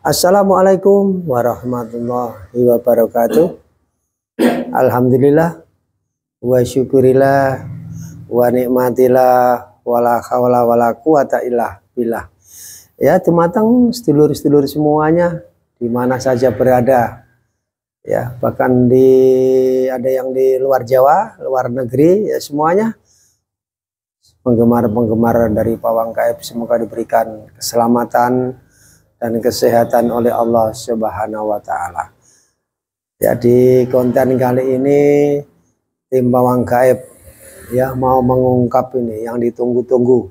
Assalamualaikum warahmatullahi wabarakatuh. Alhamdulillah wa syukurillah wa nikmatillah wala hawla wala quwata illa billah. Ya, teman-teman, sedulur-sedulur semuanya di mana saja berada. Ya, bahkan ada yang di luar Jawa, luar negeri, ya semuanya. Penggemar-penggemar dari Pawang Gaib semoga diberikan keselamatan dan kesehatan oleh Allah Subhanahu wa taala. Ya, di konten kali ini tim Pawang Gaib ya mau mengungkap ini yang ditunggu-tunggu,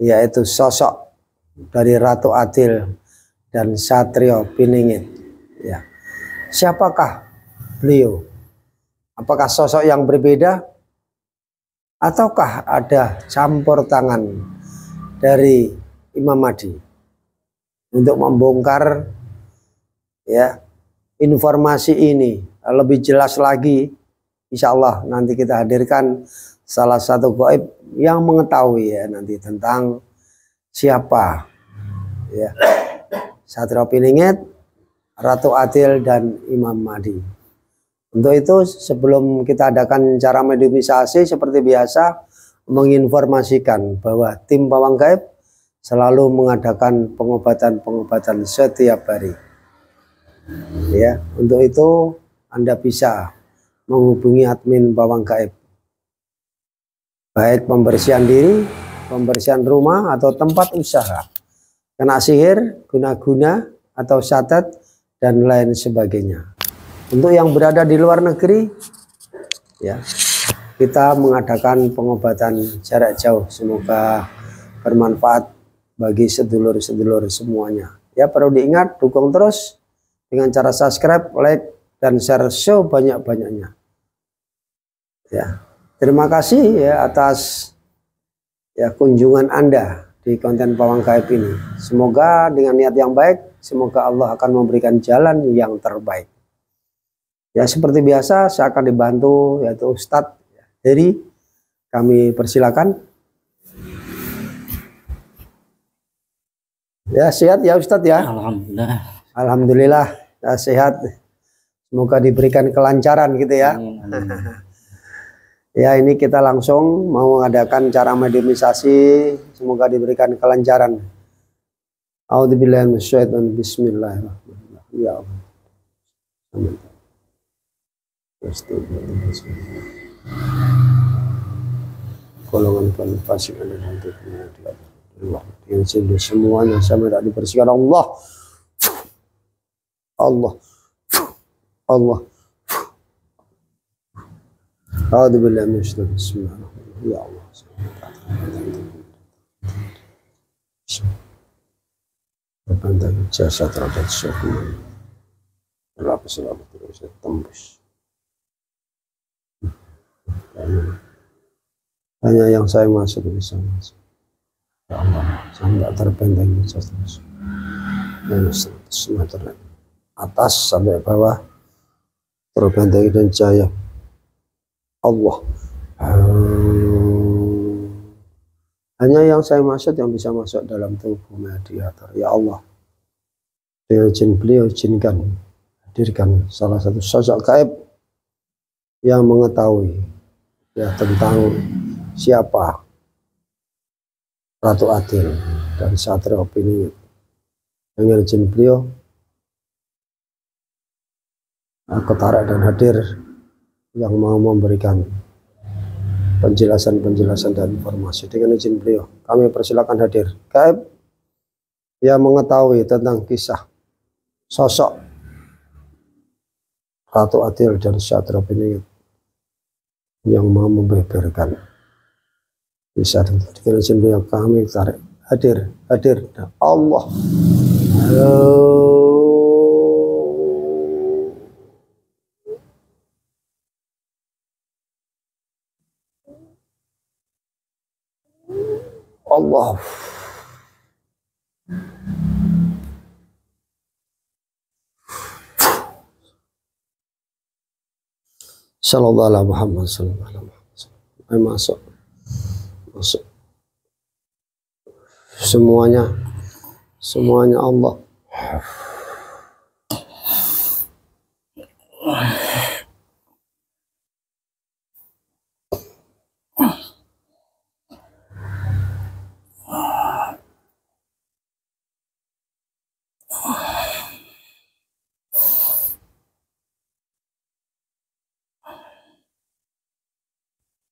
yaitu sosok dari Ratu Adil dan Satrio Piningit. Ya. Siapakah beliau? Apakah sosok yang berbeda ataukah ada campur tangan dari Imam Mahdi untuk membongkar ya informasi ini lebih jelas lagi? Insya Allah nanti kita hadirkan salah satu gaib yang mengetahui ya nanti tentang siapa ya Satrio Piningit, Ratu Adil dan Imam Mahdi. Untuk itu sebelum kita adakan cara mediumisasi seperti biasa menginformasikan bahwa tim Pawang Gaib selalu mengadakan pengobatan-pengobatan setiap hari. Ya, untuk itu Anda bisa menghubungi admin Pawang Gaib. Baik pembersihan diri, pembersihan rumah atau tempat usaha, kena sihir, guna-guna atau syatat dan lain sebagainya. Untuk yang berada di luar negeri, ya, kita mengadakan pengobatan jarak jauh. Semoga bermanfaat bagi sedulur-sedulur semuanya. Ya, perlu diingat, dukung terus dengan cara subscribe, like, dan share show banyak-banyaknya. Ya, terima kasih ya atas ya kunjungan Anda di konten Pawang Gaib ini. Semoga dengan niat yang baik, semoga Allah akan memberikan jalan yang terbaik. Ya, seperti biasa saya akan dibantu yaitu Ustadz Heri. Kami persilakan. Ya, sehat ya Ustadz ya. Alhamdulillah. Alhamdulillah ya, sehat. Semoga diberikan kelancaran gitu ya. Ya, ini kita langsung mau mengadakan cara mediumisasi. Semoga diberikan kelancaran. A'udzubillahi minasyaitonir bismillahirrahmanirrahim. Ya Allah. Amin. Golongan fasik dan hantu yang sendiri semuanya sama tidak dibersihkan Allah. Allah. Allah. A'udzubillahi minasyaitonir bismillahirrahmanirrahim. Ya Allah. Berbantai jasa terhadap semua. Berlaku selalu terus tembus. Hanya yang saya masuk bisa masuk. Ya Allah, saya tidak terbenteng terus. Dan 100 meter atas sampai bawah terbenteng dan cahaya Allah. Hanya yang saya maksud yang bisa masuk dalam tubuh mediator. Ya Allah, dengan izin beliau izinkan hadirkan salah satu sosok gaib yang mengetahui ya tentang siapa Ratu Adil dan Satrio Piningit. Dengan izin beliau aku tarik dan hadir yang mau memberikan penjelasan dan informasi. Dengan izin beliau kami persilakan hadir gaib yang mengetahui tentang kisah sosok Ratu Adil dan Satrio Piningit yang mau membeberkan bisa dengan izin beliau kami tarik hadir Allah. Allah. Sallallahu alaihi Muhammad sallallahu alaihi wasallam. Masuk. Semuanya Allah.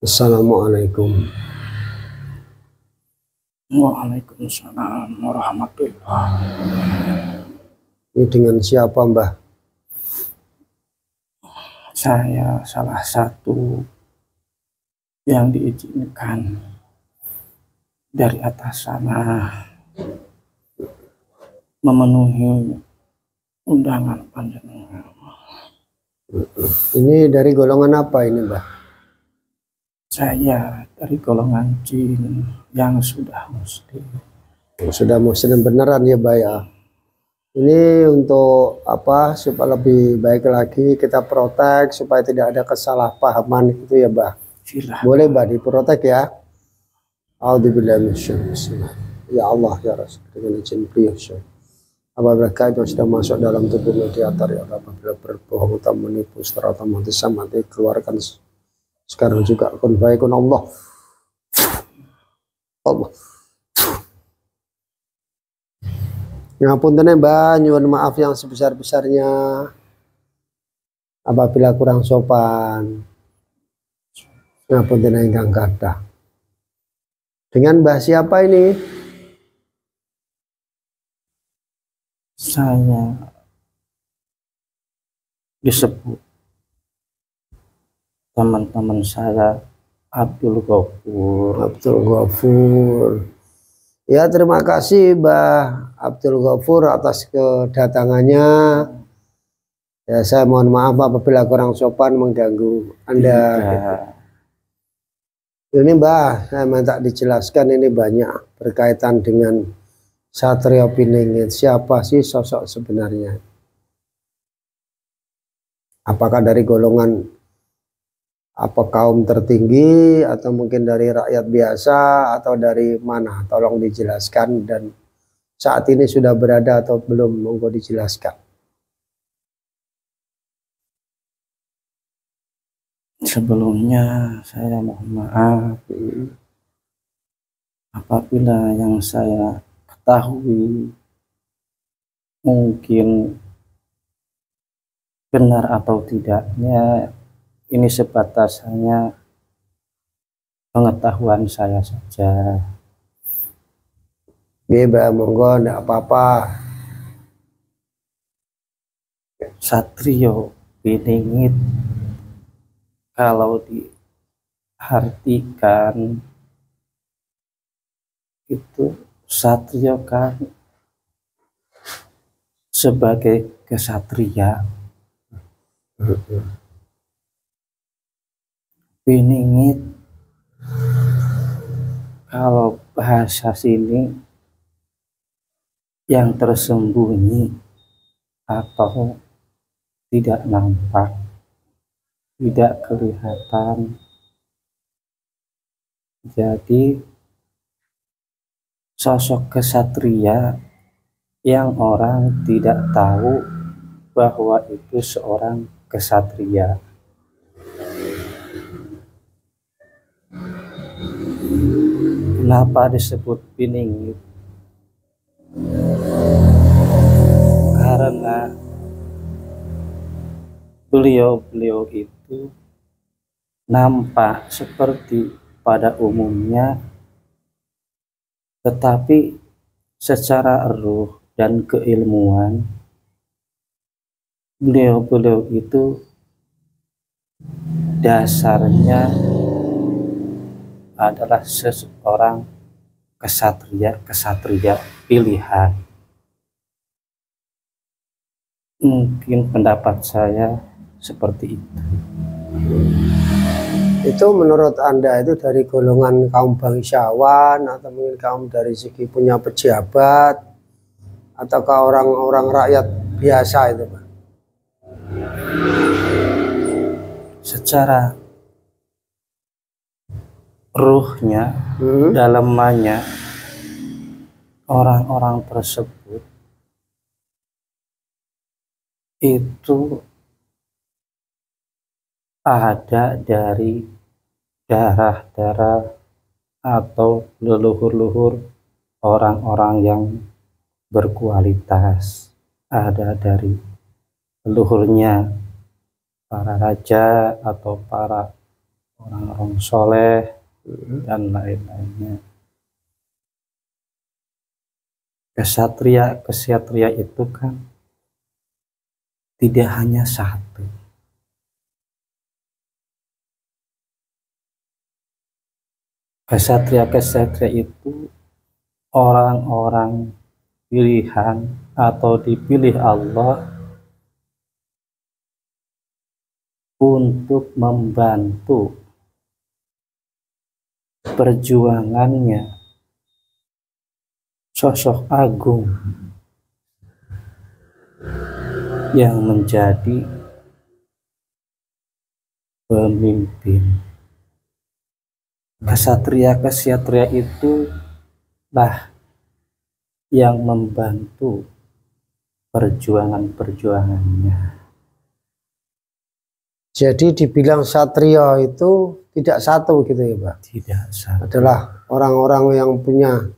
Assalamualaikum. Waalaikumsalam warahmatullahi. Ini dengan siapa, Mbah? Saya salah satu yang diizinkan dari atas sana memenuhi undangan panjenengan. Ini dari golongan apa ini, Mbah? Saya dari golongan jin yang sudah muslim. Sudah muslim beneran ya, Mbah ya. Ini untuk apa? Supaya lebih baik lagi kita protek supaya tidak ada kesalahpahaman itu ya, Mbah. Silakan. Boleh, Mbah, diprotek ya. A'udzubillahi minasyaitonir. Ya Allah ya Rasul, dengan izin beliau. Apabila kaitan sudah masuk dalam tubuh mediator ya Allah, apabila berbohong atau menipu secara otomatis mati, keluarkan sekarang juga kun baikun Allah. Allah. Ngapunten Mbah, nyuwun maaf yang sebesar-besarnya apabila kurang sopan. Ngapunten ingkang kathah. Dengan Mbah siapa ini? Saya disebut teman-teman saya Abdul Ghafur. Abdul Ghafur. Ya, terima kasih Mbah Abdul Ghafur atas kedatangannya. Ya, saya mohon maaf apabila kurang sopan mengganggu Anda. Ini Mbah, saya minta dijelaskan, ini banyak berkaitan dengan Satrio Piningit. Siapa sih sosok sebenarnya? Apakah dari golongan apa kaum tertinggi atau mungkin dari rakyat biasa atau dari mana? Tolong dijelaskan, dan saat ini sudah berada atau belum, monggo dijelaskan. Sebelumnya saya mohon maaf apabila yang saya ketahui mungkin benar atau tidaknya, ini sebatas hanya pengetahuan saya saja. Mbah, monggo, enggak apa-apa. Satrio Piningit kalau diartikan itu satrio kan sebagai kesatria. Piningit kalau bahasa sini yang tersembunyi atau tidak nampak, tidak kelihatan. Jadi sosok kesatria yang orang tidak tahu bahwa itu seorang kesatria. Kenapa disebut Piningit? Karena beliau itu nampak seperti pada umumnya, tetapi secara ruh dan keilmuan beliau itu dasarnya adalah seseorang kesatria pilihan. Mungkin pendapat saya seperti itu. Itu menurut Anda itu dari golongan kaum bangsawan atau mungkin kaum dari segi punya pejabat ataukah orang-orang rakyat biasa itu, Pak? Secara ruhnya, dalamannya, orang-orang tersebut itu ada dari darah-darah atau leluhur-leluhur orang-orang yang berkualitas, ada dari leluhurnya para raja atau para orang-orang soleh dan lain-lainnya. Kesatria itu kan tidak hanya satu. Kesatria itu orang-orang pilihan atau dipilih Allah untuk membantu perjuangannya sosok agung yang menjadi pemimpin. Kesatria itu lah yang membantu perjuangannya. Jadi dibilang satria itu tidak satu gitu ya Pak? Tidak satu. Adalah orang-orang yang punya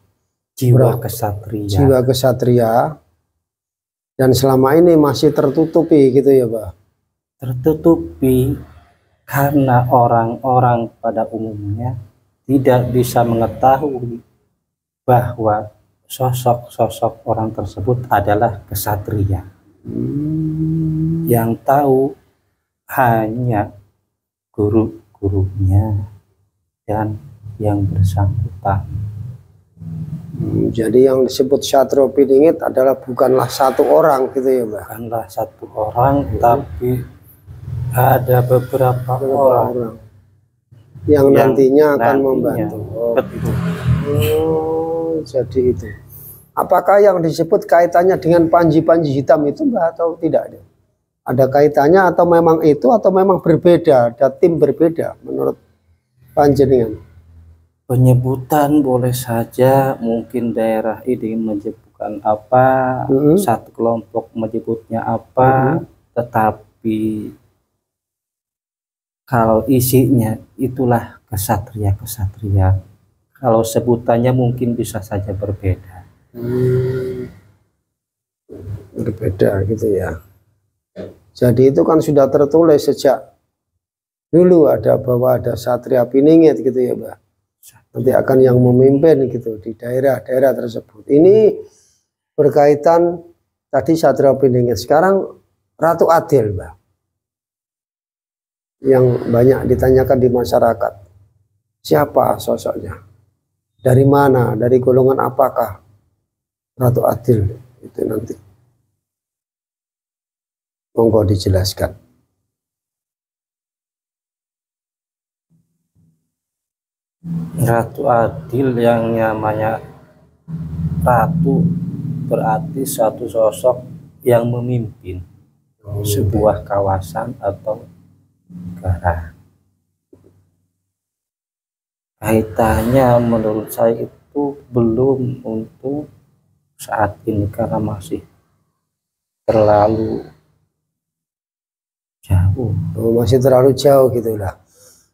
jiwa kesatria dan selama ini masih tertutupi gitu ya Pak? Tertutupi karena orang-orang pada umumnya tidak bisa mengetahui bahwa sosok-sosok orang tersebut adalah kesatria. Yang tahu hanya guru-gurunya dan yang bersangkutan. Jadi yang disebut Satrio Piningit adalah bukanlah satu orang gitu ya Pak? Bukanlah satu orang, tapi ada beberapa orang yang nantinya akan membantu. Betul. Jadi itu. Apakah yang disebut kaitannya dengan panji-panji hitam itu Mbak atau tidak? Ada kaitannya atau memang itu atau memang berbeda, ada tim berbeda menurut panjenengan? Penyebutan boleh saja, mungkin daerah ini menyebutkan apa, satu kelompok menyebutnya apa, tetapi kalau isinya itulah kesatria. Kalau sebutannya mungkin bisa saja berbeda. Berbeda gitu ya. Jadi itu kan sudah tertulis sejak dulu bahwa ada Satria Piningit gitu ya Mbak. Nanti akan yang memimpin gitu di daerah-daerah tersebut. Ini berkaitan tadi Satria Piningit. Sekarang Ratu Adil Mbak. Yang banyak ditanyakan di masyarakat. Siapa sosoknya? Dari mana? Dari golongan apakah Ratu Adil itu nanti? Monggo dijelaskan. Ratu Adil yang namanya ratu berarti satu sosok yang memimpin sebuah kawasan atau negara. Kaitannya menurut saya itu belum untuk saat ini karena masih terlalu jauh. Masih terlalu jauh gitulah.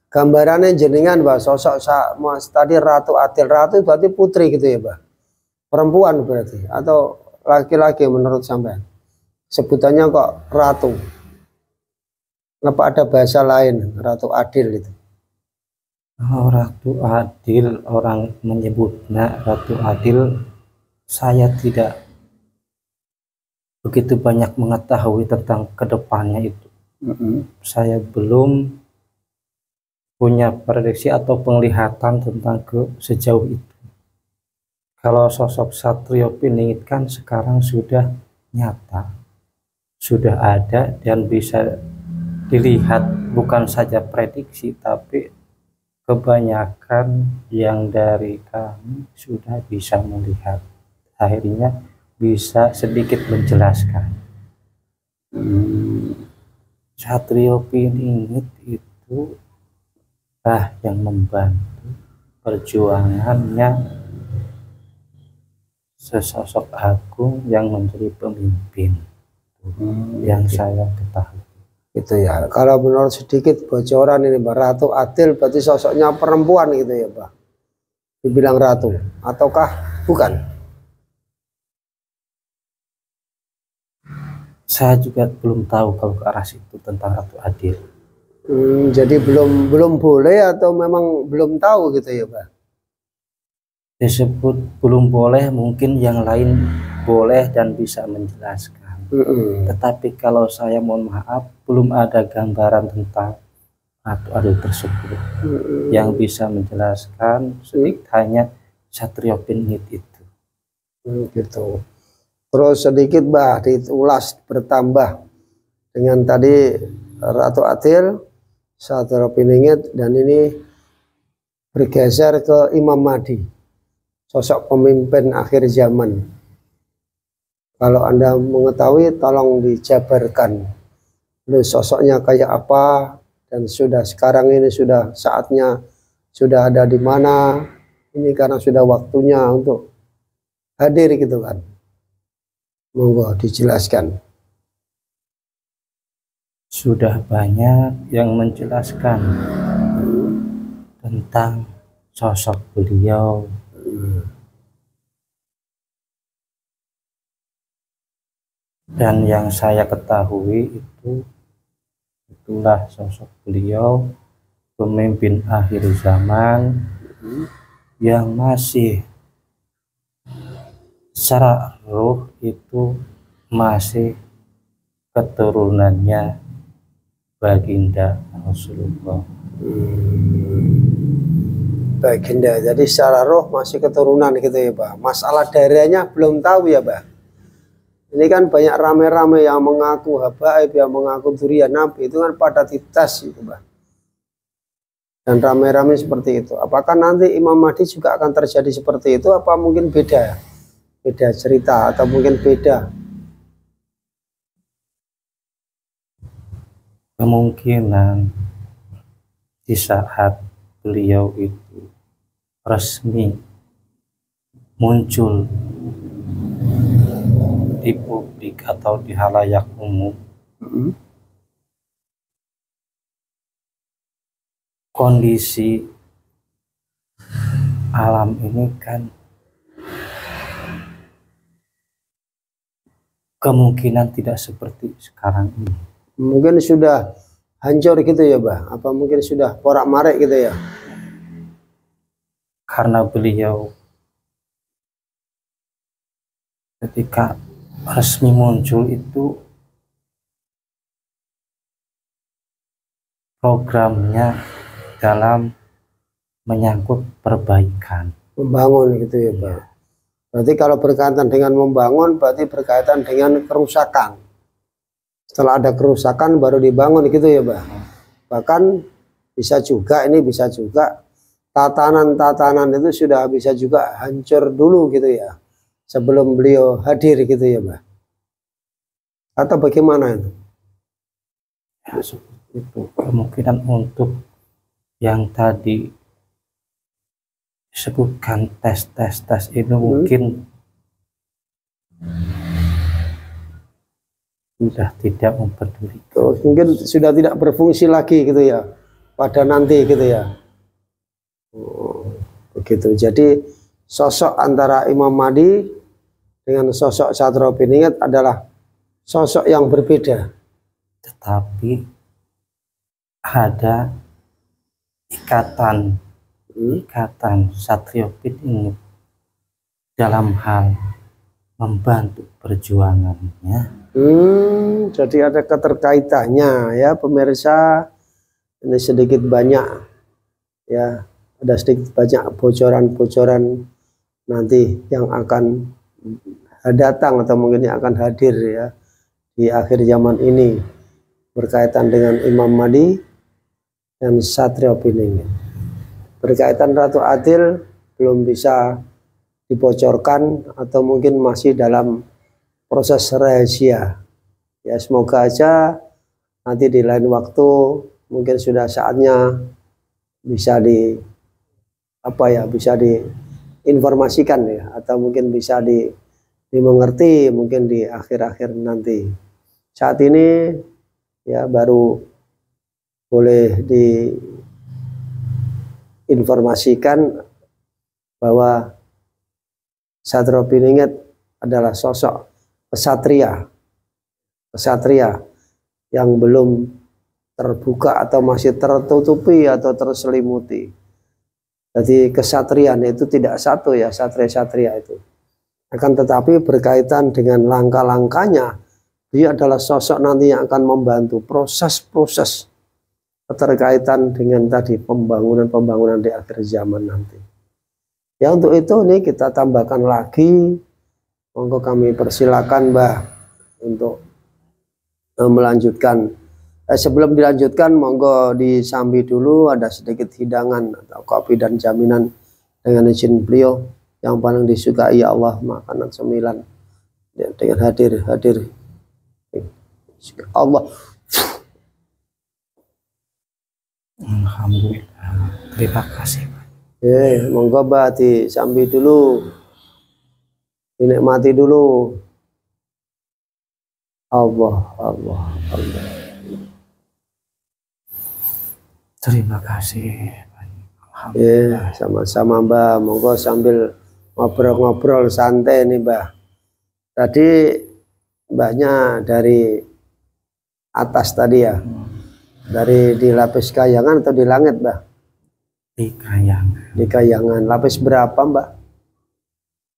Gambarannya jenengan Mbak, sosok Mas tadi Ratu Adil. Ratu berarti putri gitu ya Mbak? Perempuan berarti atau laki-laki menurut sampean? Sebutannya kok Ratu? Kenapa ada bahasa lain Ratu Adil itu? Oh, Ratu Adil, orang menyebutnya Ratu Adil, saya tidak begitu banyak mengetahui tentang kedepannya itu. Saya belum punya prediksi atau penglihatan tentang sejauh itu. Kalau sosok Satrio Piningit kan sekarang sudah nyata, sudah ada dan bisa dilihat, bukan saja prediksi tapi kebanyakan yang dari kami sudah bisa melihat, akhirnya bisa sedikit menjelaskan. Satrio Piningit itu yang membantu perjuangannya sesosok agung yang menjadi pemimpin yang saya ketahui. Gitu ya. Kalau menurut sedikit bocoran ini Mbak, Ratu Adil berarti sosoknya perempuan gitu ya Mbak, dibilang ratu ataukah bukan? Saya juga belum tahu kalau ke arah situ tentang Ratu Adil. Jadi belum boleh atau memang belum tahu gitu ya Mbak? Disebut belum boleh, mungkin yang lain boleh dan bisa menjelaskan. Tetapi kalau saya mohon maaf, belum ada gambaran tentang Ratu Adil tersebut yang bisa menjelaskan sedikit hanya Satrio Piningit itu. Gitu. Terus sedikit Mbak diulas bertambah dengan tadi Ratu Adil, Satrio Piningit, dan ini bergeser ke Imam Mahdi, sosok pemimpin akhir zaman. Kalau Anda mengetahui tolong dijabarkan sosoknya kayak apa, dan sudah sekarang ini sudah saatnya sudah ada di mana ini, karena sudah waktunya untuk hadir gitu kan. Monggo dijelaskan. Sudah banyak yang menjelaskan tentang sosok beliau. Dan yang saya ketahui itulah sosok beliau, pemimpin akhir zaman yang masih secara ruh itu masih keturunannya baginda Rasulullah. Baginda, jadi secara roh masih keturunan gitu ya Pak. Masalah darahnya belum tahu ya Pak. Ini kan banyak rame-rame yang mengaku habaib, yang mengaku durian Nabi, itu kan pada dites gitu Pak. Dan rame-rame seperti itu. Apakah nanti Imam Mahdi juga akan terjadi seperti itu? Apa mungkin beda? Beda cerita atau mungkin beda? Kemungkinan di saat beliau itu resmi muncul di publik atau di halayak umum, kondisi alam ini kan kemungkinan tidak seperti sekarang ini. Mungkin sudah hancur gitu ya Bah? Apa mungkin sudah porak-marik gitu ya? Karena beliau ketika resmi muncul itu programnya dalam menyangkut perbaikan, membangun gitu ya Pak. Berarti kalau berkaitan dengan membangun berarti berkaitan dengan kerusakan. Setelah ada kerusakan baru dibangun gitu ya Pak. Bahkan bisa juga tatanan-tatanan itu sudah bisa juga hancur dulu gitu ya, sebelum beliau hadir gitu ya Pak. Atau bagaimana itu? Ya, itu kemungkinan untuk yang tadi disebutkan tes ini mungkin sudah tidak mempedulikan. Mungkin sudah tidak berfungsi lagi gitu ya pada nanti gitu ya. Begitu. Jadi sosok antara Imam Mahdi dengan sosok Satrio Piningit adalah sosok yang berbeda. Tetapi ada ikatan Satrio Piningit dalam hal membantu perjuangannya. Jadi ada keterkaitannya ya pemirsa. Ini sedikit banyak ya, ada sedikit banyak bocoran-bocoran nanti yang akan datang atau mungkin yang akan hadir ya di akhir zaman ini berkaitan dengan Imam Mahdi dan Satrio Piningit. Berkaitan Ratu Adil belum bisa dibocorkan atau mungkin masih dalam proses rahasia. Ya semoga aja nanti di lain waktu mungkin sudah saatnya bisa bisa diinformasikan ya, atau mungkin bisa dimengerti mungkin di akhir-akhir nanti. saat ini ya baru boleh diinformasikan bahwa Satrio Piningit adalah sosok kesatria yang belum terbuka atau masih tertutupi atau terselimuti. Jadi kesatriaan itu tidak satu ya, satria itu. Akan tetapi berkaitan dengan langkah-langkahnya, dia adalah sosok nanti yang akan membantu proses-proses keterkaitan dengan tadi pembangunan di akhir zaman nanti. Ya untuk itu nih kita tambahkan lagi, monggo kami persilakan Mbah untuk melanjutkan. Sebelum dilanjutkan monggo disambi dulu, ada sedikit hidangan atau kopi dan jaminan dengan izin beliau yang paling disukai ya Allah, makanan cemilan dengan hadir Allah. Alhamdulillah, terima kasih. Monggo Mbah disambi dulu, dinikmati dulu. Allah. Terima kasih. Sama-sama Mbah. Monggo sambil ngobrol-ngobrol santai nih Mbah. Tadi Mbahnya dari atas tadi ya, dari di lapis kayangan atau di langit Mbah? Di kayangan. Di kayangan. Lapis berapa Mbah?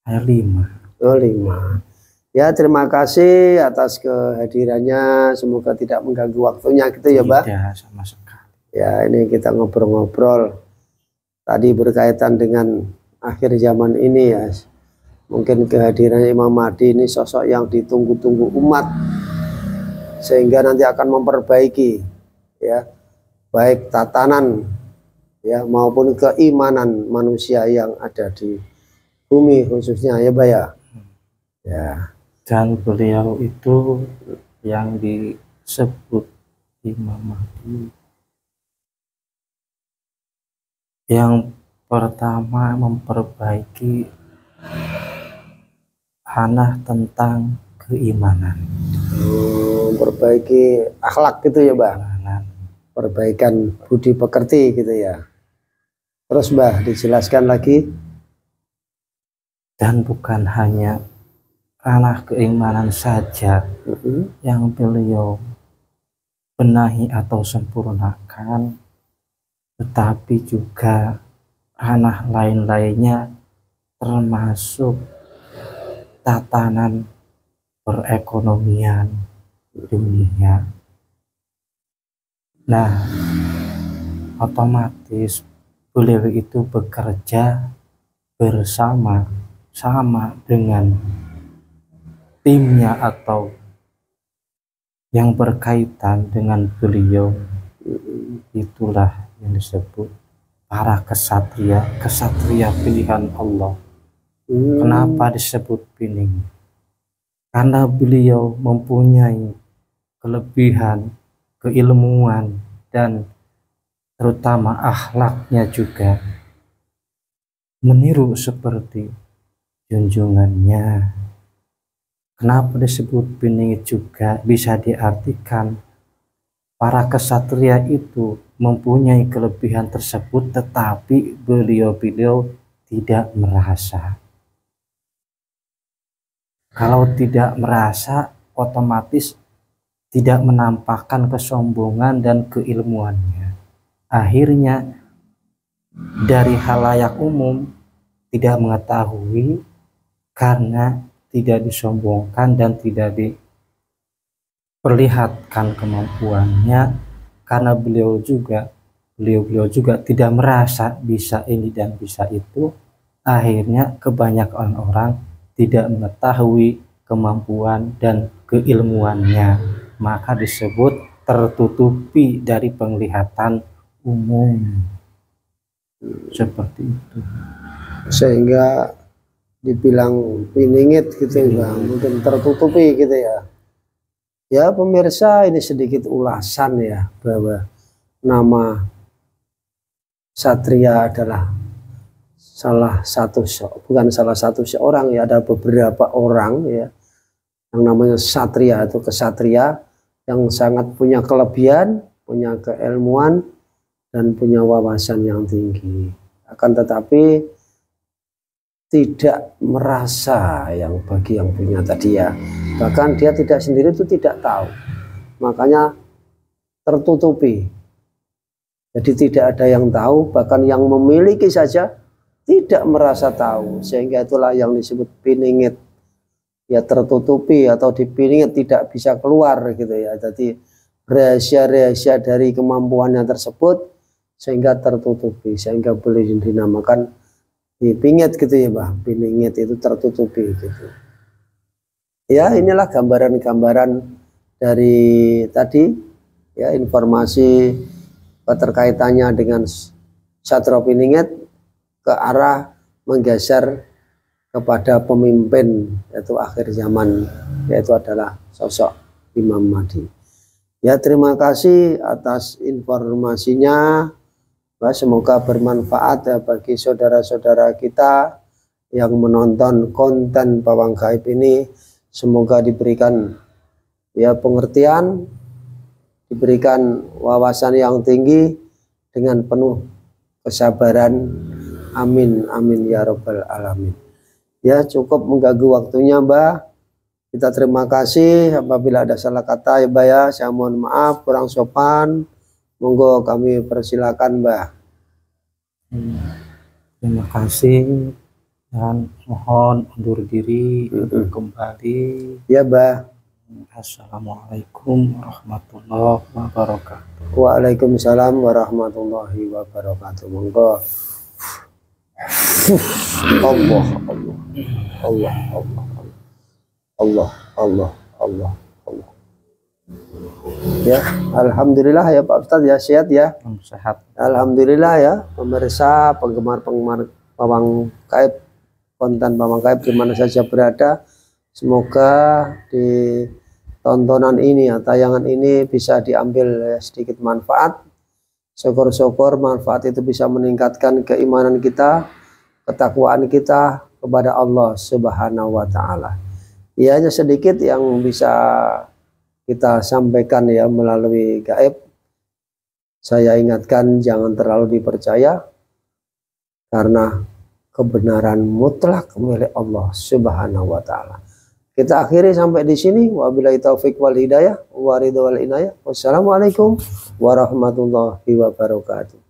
5. Oh 5. Ya terima kasih atas kehadirannya. Semoga tidak mengganggu waktunya gitu ya Mbah. Tidak sama sekali. Ya ini kita ngobrol-ngobrol tadi berkaitan dengan akhir zaman ini ya. Mungkin kehadiran Imam Mahdi ini sosok yang ditunggu-tunggu umat, sehingga nanti akan memperbaiki ya baik tatanan ya maupun keimanan manusia yang ada di bumi khususnya ya Mbah ya. Ya. Dan beliau itu yang disebut Imam Mahdi yang pertama memperbaiki ranah tentang keimanan, memperbaiki akhlak gitu ya Mbah, perbaikan budi pekerti gitu ya. Terus Mbah dijelaskan lagi. Dan bukan hanya ranah keimanan saja yang beliau benahi atau sempurnakan, tetapi juga ranah lain-lainnya termasuk tatanan perekonomian dunia. Nah, otomatis beliau itu bekerja bersama dengan timnya atau yang berkaitan dengan beliau. Itulah yang disebut para kesatria pilihan Allah. Kenapa disebut pining? Karena beliau mempunyai kelebihan, keilmuan, dan terutama akhlaknya juga meniru seperti junjungannya. Kenapa disebut pining juga bisa diartikan para kesatria itu mempunyai kelebihan tersebut, tetapi beliau tidak merasa. Kalau tidak merasa, otomatis tidak menampakkan kesombongan dan keilmuannya. Akhirnya dari halayak umum tidak mengetahui karena tidak disombongkan dan tidak diperlihatkan kemampuannya, karena beliau juga tidak merasa bisa ini dan bisa itu. Akhirnya kebanyakan orang tidak mengetahui kemampuan dan keilmuannya, maka disebut tertutupi dari penglihatan umum. Seperti itu. Sehingga dibilang piningit gitu ya, mungkin tertutupi gitu ya. Ya pemirsa, ini sedikit ulasan ya bahwa nama Satria adalah bukan salah satu seorang ya, ada beberapa orang ya yang namanya Satria atau kesatria, yang sangat punya kelebihan, punya keilmuan, dan punya wawasan yang tinggi. Akan tetapi tidak merasa yang bagi yang punya tadi ya. Bahkan dia tidak sendiri itu tidak tahu. Makanya tertutupi. Jadi tidak ada yang tahu, bahkan yang memiliki saja tidak merasa tahu. Sehingga itulah yang disebut piningit. Ya tertutupi atau dipiningit, tidak bisa keluar gitu ya. Jadi rahasia-rahasia dari kemampuannya tersebut sehingga tertutupi, sehingga boleh dinamakan dipingit gitu ya, Bah. Piningit itu tertutupi gitu. Ya, inilah gambaran-gambaran dari tadi ya, informasi keterkaitannya dengan Satrio Piningit ke arah menggeser kepada pemimpin, yaitu akhir zaman, yaitu adalah sosok Imam Mahdi. Ya, terima kasih atas informasinya. Semoga bermanfaat ya bagi saudara-saudara kita yang menonton konten Pawang Gaib ini. Semoga diberikan ya pengertian, diberikan wawasan yang tinggi dengan penuh kesabaran. Amin, amin ya robbal alamin. Ya, cukup mengganggu waktunya, Mbah. Kita terima kasih. Apabila ada salah kata ya, Mbah ya, saya mohon maaf, kurang sopan. Monggo kami persilakan, Mbah. Terima kasih dan mohon undur diri untuk kembali. Ya, Mbah. Assalamualaikum warahmatullahi wabarakatuh. Waalaikumsalam warahmatullahi wabarakatuh. Monggo. Allah, Allah, Allah, Allah, Allah, Allah, Allah, Allah. Ya, alhamdulillah ya Pak Ustadz ya, sehat ya. Sehat. Alhamdulillah ya pemirsa, penggemar-penggemar Pawang Gaib, konten Pawang Gaib di mana saja berada. Semoga di tontonan ini ya, tayangan ini bisa diambil sedikit manfaat. Syukur-syukur manfaat itu bisa meningkatkan keimanan kita, ketakwaan kita kepada Allah Subhanahu wa Ta'ala. Ya, hanya sedikit yang bisa kita sampaikan ya melalui gaib. Saya ingatkan jangan terlalu dipercaya karena kebenaran mutlak milik Allah Subhanahu wa Ta'ala. Kita akhiri sampai di sini. Wabillahi taufik wal hidayah wa ridha wal inayah. Wassalamualaikum warahmatullahi wabarakatuh.